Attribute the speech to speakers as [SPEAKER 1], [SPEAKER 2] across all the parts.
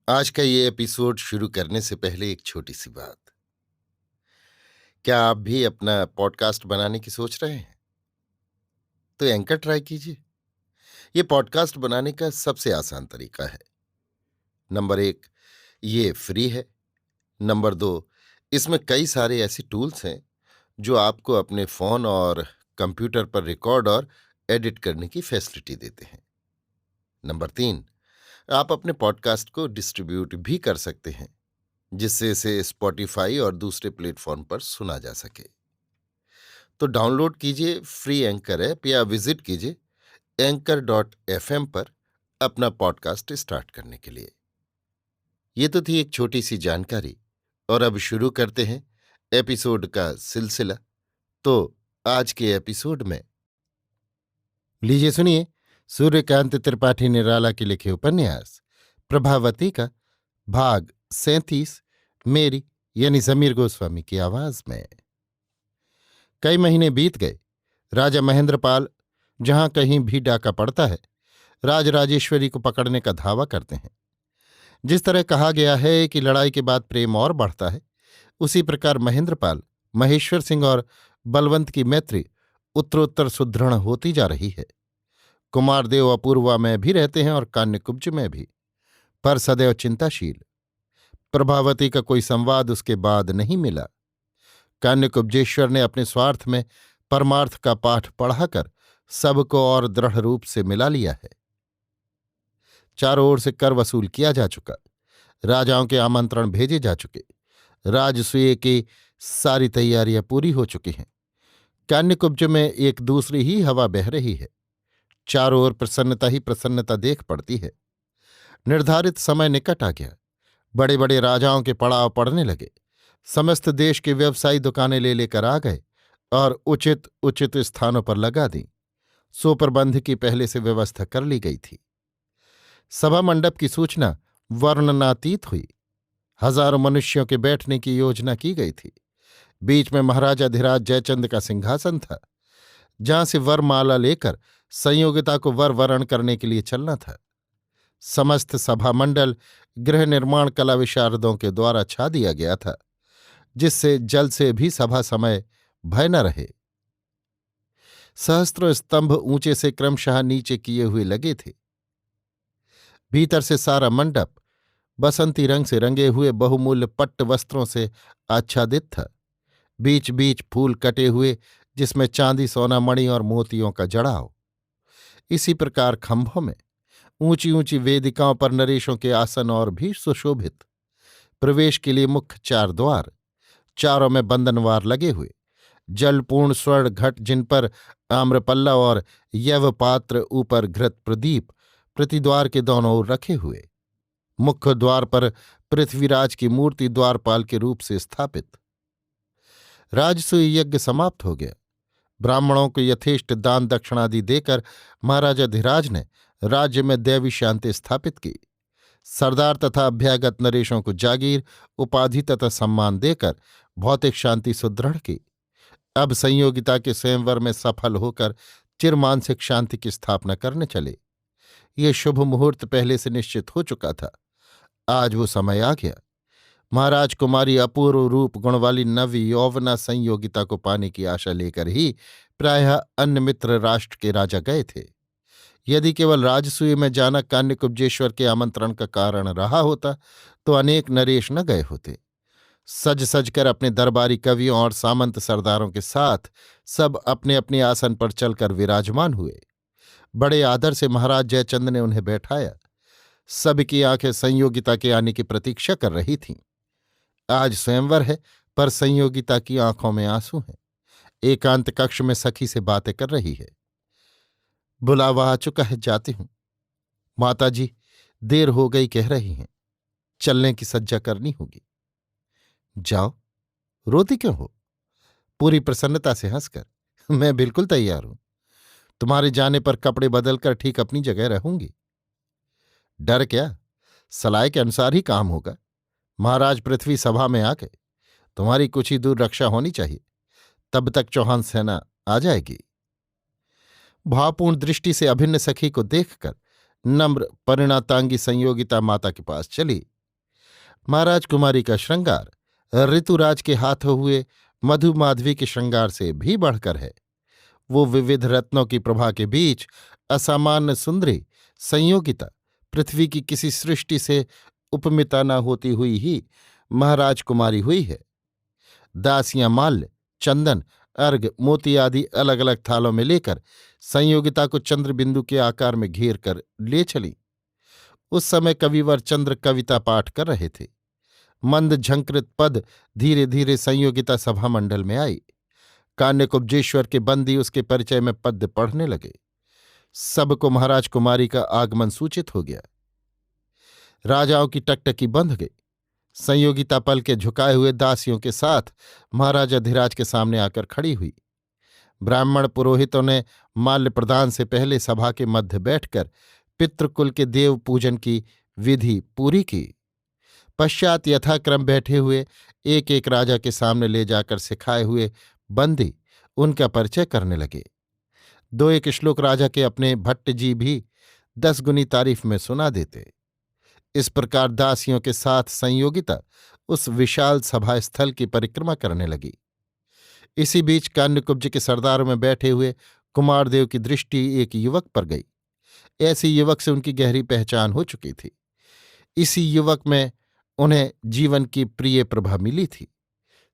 [SPEAKER 1] आज का ये एपिसोड शुरू करने से पहले एक छोटी सी बात। क्या आप भी अपना पॉडकास्ट बनाने की सोच रहे हैं? तो एंकर ट्राई कीजिए। ये पॉडकास्ट बनाने का सबसे आसान तरीका है। नंबर 1, ये फ्री है। नंबर 2, इसमें कई सारे ऐसे टूल्स हैं जो आपको अपने फोन और कंप्यूटर पर रिकॉर्ड और एडिट करने की फैसिलिटी देते हैं। नंबर 3, आप अपने पॉडकास्ट को डिस्ट्रीब्यूट भी कर सकते हैं, जिससे इसे स्पॉटिफाई और दूसरे प्लेटफॉर्म पर सुना जा सके। तो डाउनलोड कीजिए फ्री एंकर ऐप या विजिट कीजिए anchor.fm पर अपना पॉडकास्ट स्टार्ट करने के लिए। ये तो थी एक छोटी सी जानकारी, और अब शुरू करते हैं एपिसोड का सिलसिला। तो आज के एपिसोड में लीजिए सुनिए सूर्यकांत त्रिपाठी निराला के लिखे उपन्यास प्रभावती का भाग 37, मेरी यानी समीर गोस्वामी की आवाज में। कई महीने बीत गए। राजा महेंद्रपाल जहां कहीं भी डाका पड़ता है, राजराजेश्वरी को पकड़ने का धावा करते हैं। जिस तरह कहा गया है कि लड़ाई के बाद प्रेम और बढ़ता है, उसी प्रकार महेंद्रपाल, महेश्वर सिंह और बलवंत की मैत्री उत्तरोत्तर सुदृढ़ होती जा रही है। कुमारदेव अपूर्वा में भी रहते हैं और कान्यकुब्ज में भी, पर सदैव चिंताशील। प्रभावती का कोई संवाद उसके बाद नहीं मिला। कान्यकुब्जेश्वर ने अपने स्वार्थ में परमार्थ का पाठ पढ़ाकर सबको और दृढ़ रूप से मिला लिया है। चारों ओर से कर वसूल किया जा चुका, राजाओं के आमंत्रण भेजे जा चुके, राजसूय की सारी तैयारियां पूरी हो चुकी हैं। कान्यकुब्ज में एक दूसरी ही हवा बह रही है। चारों ओर प्रसन्नता ही प्रसन्नता देख पड़ती है। निर्धारित समय निकट आ गया। बड़े बड़े राजाओं के पड़ाव पड़ने लगे। समस्त देश के व्यवसायी दुकानें ले लेकर आ गए और उचित उचित स्थानों पर लगा दी। सोप्रबंध की पहले से व्यवस्था कर ली गई थी। सभा मंडप की सूचना वर्णनातीत हुई। हजारों मनुष्यों के बैठने की योजना की गई थी। बीच में महाराजाधिराज जयचंद का सिंहासन था, जहां से वरमाला लेकर संयोगिता को वर वरण करने के लिए चलना था। समस्त सभा मंडल गृह निर्माण कला विशारदों के द्वारा छा दिया गया था, जिससे जल से भी सभा समय भय न रहे। सहस्त्रों स्तंभ ऊंचे से क्रमशः नीचे किए हुए लगे थे। भीतर से सारा मंडप बसंती रंग से रंगे हुए बहुमूल्य पट्ट वस्त्रों से आच्छादित था। बीच बीच फूल कटे हुए, जिसमें चांदी सोना मणि और मोतियों का जड़ाव। इसी प्रकार खंभों में ऊंची ऊंची वेदिकाओं पर नरेशों के आसन और भी सुशोभित। प्रवेश के लिए मुख्य 4 द्वार, चारों में बंधनवार लगे हुए, जलपूर्ण स्वर्ण घट जिन पर आम्रपल्ला और यव पात्र, ऊपर घृत प्रदीप प्रतिद्वार के दोनों ओर रखे हुए। मुख्य द्वार पर पृथ्वीराज की मूर्ति द्वारपाल के रूप से स्थापित। राजसूय यज्ञ समाप्त हो गया। ब्राह्मणों को यथेष्ट दान दक्षिणादि देकर महाराजाधिराज ने राज्य में दैवी शांति स्थापित की। सरदार तथा अभ्यागत नरेशों को जागीर, उपाधि तथा सम्मान देकर भौतिक शांति सुदृढ़ की। अब संयोगिता के स्वयंवर में सफल होकर चिरमानसिक शांति की स्थापना करने चले। ये शुभ मुहूर्त पहले से निश्चित हो चुका था। आज वो समय आ गया। महाराज कुमारी अपूर्व रूप गुण वाली नव यौवना संयोगिता को पाने की आशा लेकर ही प्रायः अन्य मित्र राष्ट्र के राजा गए थे। यदि केवल राजसूय में जाना कान्यकुब्जेश्वर के आमंत्रण का कारण रहा होता, तो अनेक नरेश न गए होते। सज सजकर अपने दरबारी कवियों और सामंत सरदारों के साथ सब अपने अपने आसन पर चलकर विराजमान हुए। बड़े आदर से महाराज जयचंद ने उन्हें बैठाया। सबकी आंखें संयोगिता के आने की प्रतीक्षा कर रही थीं। आज स्वयंवर है, पर संयोगिता की आंखों में आंसू हैं। एकांत कक्ष में सखी से बातें कर रही है। बुलावा आ चुका है, जाती हूं। माताजी देर हो गई कह रही हैं, चलने की सज्जा करनी होगी। जाओ, रोती क्यों हो? पूरी प्रसन्नता से हंसकर, मैं बिल्कुल तैयार हूं। तुम्हारे जाने पर कपड़े बदलकर ठीक अपनी जगह रहूंगी। डर क्या? सलाह के अनुसार ही काम होगा। महाराज पृथ्वी सभा में आ गए, तुम्हारी कुछ ही दूर रक्षा होनी चाहिए, तब तक चौहान सेना आ जाएगी। भावपूर्ण दृष्टि से अभिन्न सखी को देखकर नम्र परिणातांगी संयोगिता माता के पास चली। महाराज कुमारी का श्रृंगार ऋतुराज के हाथों हुए मधु माधवी के श्रृंगार से भी बढ़कर है। वो विविध रत्नों की प्रभा के बीच असामान्य सुंदरी संयोगिता पृथ्वी की किसी सृष्टि से उपमिता न होती हुई ही महाराज कुमारी हुई है। दासियां माल्य, चंदन, अर्घ, मोती आदि अलग अलग थालों में लेकर संयोगिता को चंद्रबिंदु के आकार में घेर कर ले चली। उस समय कविवर चंद्र कविता पाठ कर रहे थे। मंद झंकृत पद धीरे धीरे संयोगिता सभा मंडल में आई। कान्यकुब्जेश्वर के बंदी उसके परिचय में पद्य पढ़ने लगे। सबको महाराज कुमारी का आगमन सूचित हो गया। राजाओं की टकटकी बंध गई। संयोगिता पल के झुकाए हुए दासियों के साथ महाराज अधिराज के सामने आकर खड़ी हुई। ब्राह्मण पुरोहितों ने माल्य प्रदान से पहले सभा के मध्य बैठकर पितृकुल के देव पूजन की विधि पूरी की। पश्चात यथाक्रम बैठे हुए एक एक राजा के सामने ले जाकर सिखाए हुए बंदी उनका परिचय करने लगे। दो एक श्लोक राजा के अपने भट्ट जी भी 10 गुनी तारीफ में सुना देते। इस प्रकार दासियों के साथ संयोगिता उस विशाल सभा स्थल की परिक्रमा करने लगी। इसी बीच कान्यकुब्ज के सरदारों में बैठे हुए कुमारदेव की दृष्टि एक युवक पर गई। ऐसी युवक से उनकी गहरी पहचान हो चुकी थी। इसी युवक में उन्हें जीवन की प्रिय प्रभा मिली थी।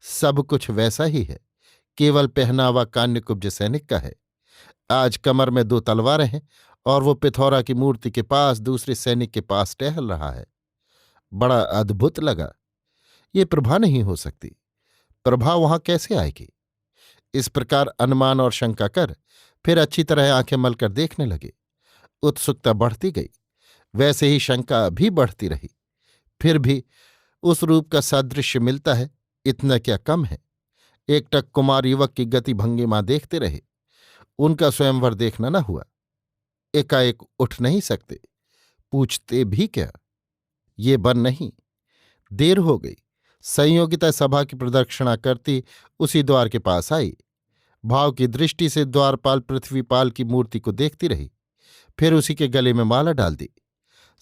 [SPEAKER 1] सब कुछ वैसा ही है, केवल पहनावा कान्यकुब्ज सैनिक का है। आज कमर में 2 तलवारें हैं और वो पिथौरा की मूर्ति के पास दूसरे सैनिक के पास टहल रहा है। बड़ा अद्भुत लगा। ये प्रभा नहीं हो सकती। प्रभा वहां कैसे आएगी? इस प्रकार अनुमान और शंका कर फिर अच्छी तरह आंखें मलकर देखने लगे। उत्सुकता बढ़ती गई, वैसे ही शंका भी बढ़ती रही। फिर भी उस रूप का सादृश्य मिलता है, इतना क्या कम है। एकटक कुमार युवक की गति भंगिमा देखते रहे। उनका स्वयंवर देखना न हुआ। एकाएक उठ नहीं सकते, पूछते भी क्या? ये बन नहीं। देर हो गई। संयोगिता सभा की प्रदक्षिणा करती उसी द्वार के पास आई। भाव की दृष्टि से द्वारपाल पृथ्वीपाल की मूर्ति को देखती रही, फिर उसी के गले में माला डाल दी।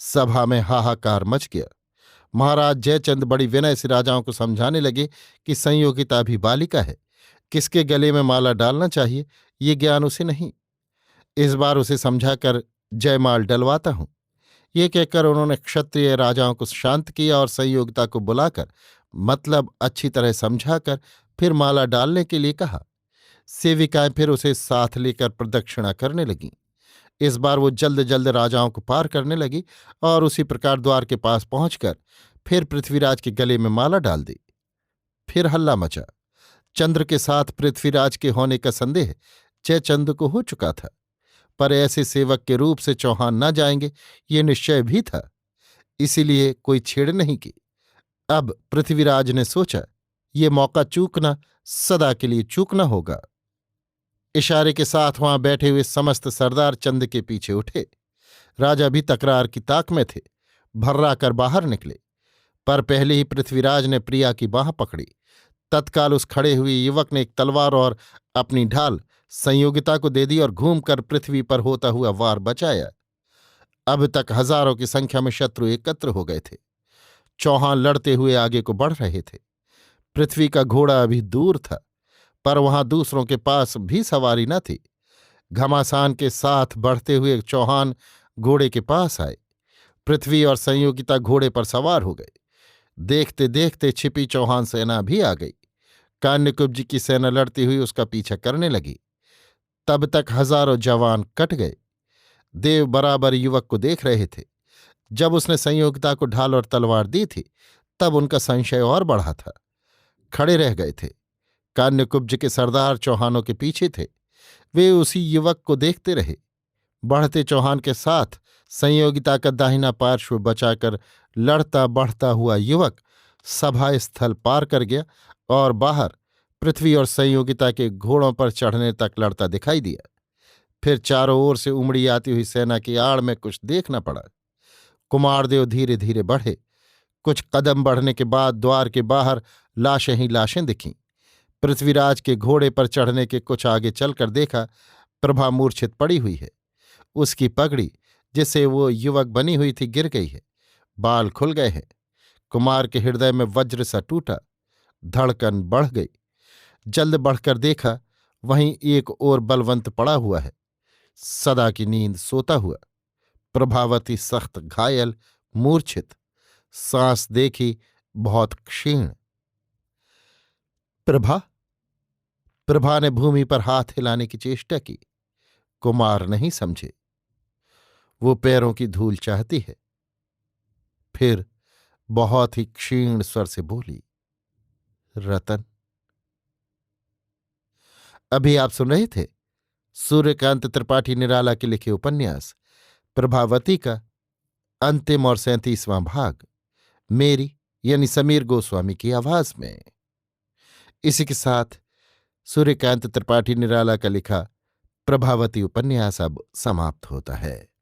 [SPEAKER 1] सभा में हाहाकार मच गया। महाराज जयचंद बड़ी विनय से राजाओं को समझाने लगे कि संयोगिता अभी बालिका है, किसके गले में माला डालना चाहिए ये ज्ञान उसे नहीं। इस बार उसे समझाकर जयमाल डलवाता हूं। ये कहकर उन्होंने क्षत्रिय राजाओं को शांत किया और संयोगिता को बुलाकर मतलब अच्छी तरह समझाकर फिर माला डालने के लिए कहा। सेविकाएं फिर उसे साथ लेकर प्रदक्षिणा करने लगीं। इस बार वो जल्द जल्द राजाओं को पार करने लगी और उसी प्रकार द्वार के पास पहुंचकर फिर पृथ्वीराज के गले में माला डाल दी। फिर हल्ला मचा। चंद्र के साथ पृथ्वीराज के होने का संदेह जयचंद को हो चुका था, पर ऐसे सेवक के रूप से चौहान न जाएंगे ये निश्चय भी था। इसीलिए कोई छेड़ नहीं की। अब पृथ्वीराज ने सोचा ये मौका चूकना सदा के लिए चूकना होगा। इशारे के साथ वहां बैठे हुए समस्त सरदार चंद के पीछे उठे। राजा भी तकरार की ताक में थे, भर्रा कर बाहर निकले। पर पहले ही पृथ्वीराज ने प्रिया की बांह पकड़ी। तत्काल उस खड़े हुए युवक ने एक तलवार और अपनी ढाल संयोगिता को दे दी और घूमकर पृथ्वी पर होता हुआ वार बचाया। अब तक हजारों की संख्या में शत्रु एकत्र हो गए थे। चौहान लड़ते हुए आगे को बढ़ रहे थे। पृथ्वी का घोड़ा अभी दूर था, पर वहां दूसरों के पास भी सवारी न थी। घमासान के साथ बढ़ते हुए चौहान घोड़े के पास आए। पृथ्वी और संयोगिता घोड़े पर सवार हो गए। देखते देखते छिपी चौहान सेना भी आ गई। कान्यकुब्ज की सेना लड़ती हुई उसका पीछा करने लगी। तब तक हजारों जवान कट गए। देव बराबर युवक को देख रहे थे। जब उसने संयोगिता को ढाल और तलवार दी थी तब उनका संशय और बढ़ा था। खड़े रह गए थे। कान्यकुब्ज के सरदार चौहानों के पीछे थे। वे उसी युवक को देखते रहे। बढ़ते चौहान के साथ संयोगिता का दाहिना पार्श्व बचाकर लड़ता बढ़ता हुआ युवक सभा स्थल पार कर गया और बाहर पृथ्वी और संयोगिता के घोड़ों पर चढ़ने तक लड़ता दिखाई दिया। फिर चारों ओर से उमड़ी आती हुई सेना की आड़ में कुछ देखना पड़ा। कुमारदेव धीरे धीरे बढ़े। कुछ कदम बढ़ने के बाद द्वार के बाहर लाशें ही लाशें दिखीं। पृथ्वीराज के घोड़े पर चढ़ने के कुछ आगे चलकर देखा प्रभा मूर्छित पड़ी हुई है। उसकी पगड़ी जिससे वो युवक बनी हुई थी गिर गई है। बाल खुल गए हैं। कुमार के हृदय में वज्र सा टूटा। धड़कन बढ़ गई। जल्द बढ़कर देखा, वहीं एक और बलवंत पड़ा हुआ है, सदा की नींद सोता हुआ। प्रभावती सख्त घायल, मूर्छित। सांस देखी, बहुत क्षीण। प्रभा। प्रभा ने भूमि पर हाथ हिलाने की चेष्टा की। कुमार नहीं समझे। वो पैरों की धूल चाहती है। फिर बहुत ही क्षीण स्वर से बोली, रतन। अभी आप सुन रहे थे सूर्यकांत त्रिपाठी निराला के लिखे उपन्यास प्रभावती का अंतिम और 37वां भाग, मेरी यानी समीर गोस्वामी की आवाज में। इसी के साथ सूर्यकांत त्रिपाठी निराला का लिखा प्रभावती उपन्यास अब समाप्त होता है।